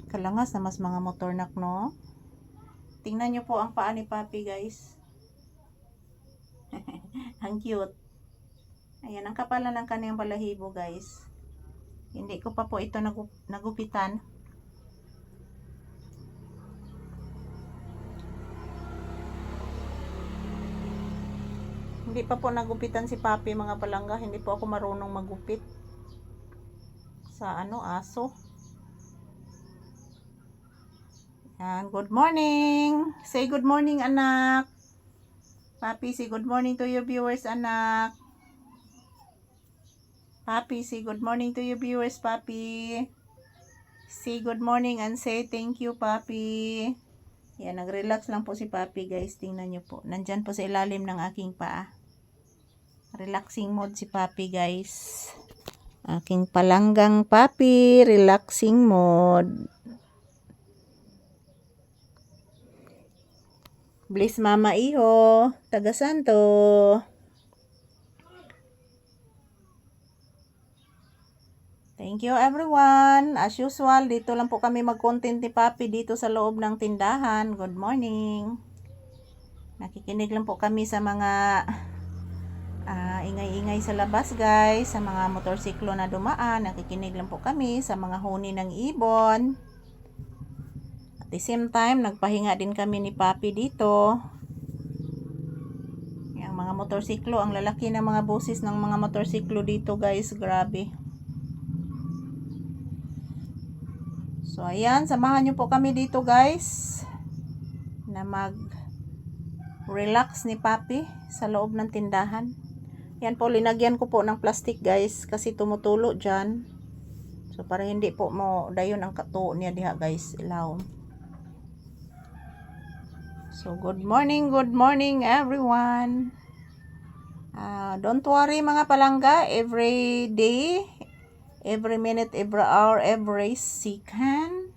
Kalangas na mas mga motor nak, no? Tingnan nyo po ang paa ni Papi, guys. Ang cute. Ayan, ang kapala ng kanyang balahibo, guys. Hindi ko pa po ito nagupitan. Hindi pa po nagupitan si Papi, mga palangga. Hindi po ako marunong magupit sa aso. Yan, good morning. Say good morning, anak. Papi, say good morning to your viewers, anak. Papi, say good morning to your viewers, Papi. Say good morning and say thank you, Papi. Yan, nag-relax lang po si Papi, guys. Tingnan nyo po. Nandyan po sa ilalim ng aking paa. Relaxing mode si Papi, guys. Aking palanggang Papi, relaxing mode. Bless Mama Iho, taga Santo. Thank you everyone. As usual, dito lang po kami mag-content ni Papi dito sa loob ng tindahan. Good morning. Nakikinig lang po kami sa mga ingay-ingay sa labas, guys. Sa mga motorsiklo na dumaan. Nakikinig lang po kami sa mga huni ng ibon. At the same time, nagpahinga din kami ni Papi dito. Yung mga motorsiklo, ang lalaki ng mga boses ng mga motorsiklo dito, guys. Grabe. So, ayan, samahan nyo po kami dito, guys, na mag-relax ni Papi sa loob ng tindahan. Yan po, linagyan ko po ng plastic, guys, kasi tumutulo dyan. So, para hindi po mo dayon ang kato niya diha, guys, ilaw. So, good morning everyone. Don't worry, mga palangga, every day, every minute, every hour, every second.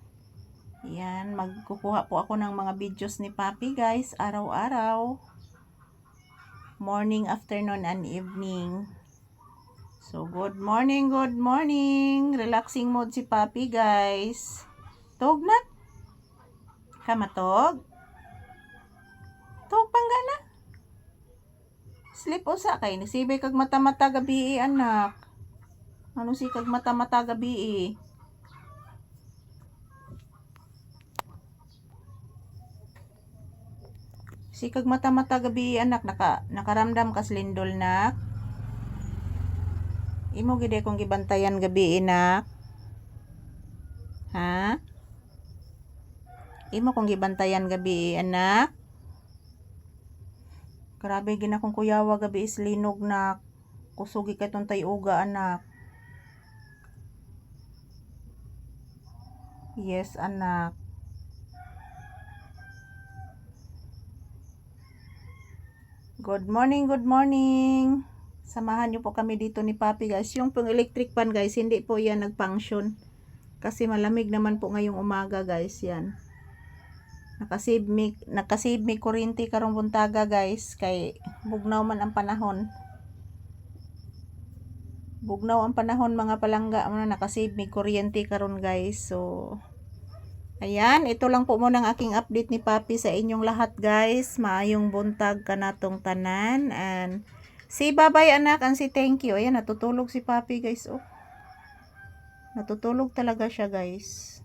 Yan, magkukuha po ako ng mga videos ni Papi, guys, araw-araw. Morning, afternoon, and evening. So, good morning. Relaxing mode si Papi, guys. Tog na? Kamatog? Tog pangga na? Sleep usa kay nisibay kag mata-mata gabi, anak. Ano si kag mata-mata gabi? Si kag mata-mata gabi, anak, nakaramdam kas lindol, nak. Imo gid kong gibantayan gabi, nak. Ha? Imo kong gibantayan gabi, anak. Grabe gina kong kuyawa gabi is linog, nak. Kusugi kay tong tayuga, anak. Yes, anak. Good morning. Samahan niyo po kami dito ni Papi, guys. Yung pong electric fan, guys, hindi po yan nag-function. Kasi malamig naman po ngayong umaga, guys. Yan. Nakasave me kuryente karong buntaga, guys. Kay bugnaw man ang panahon. Bugnaw ang panahon, mga palangga. Nakasave me kuryente karon, guys. So, ayan, ito lang po muna ang aking update ni Papi sa inyong lahat, guys. Maayong buntag kanatong tanan. And say bye-bye, anak, and say thank you. Ayan, natutulog si Papi, guys. Oh. Natutulog talaga siya, guys.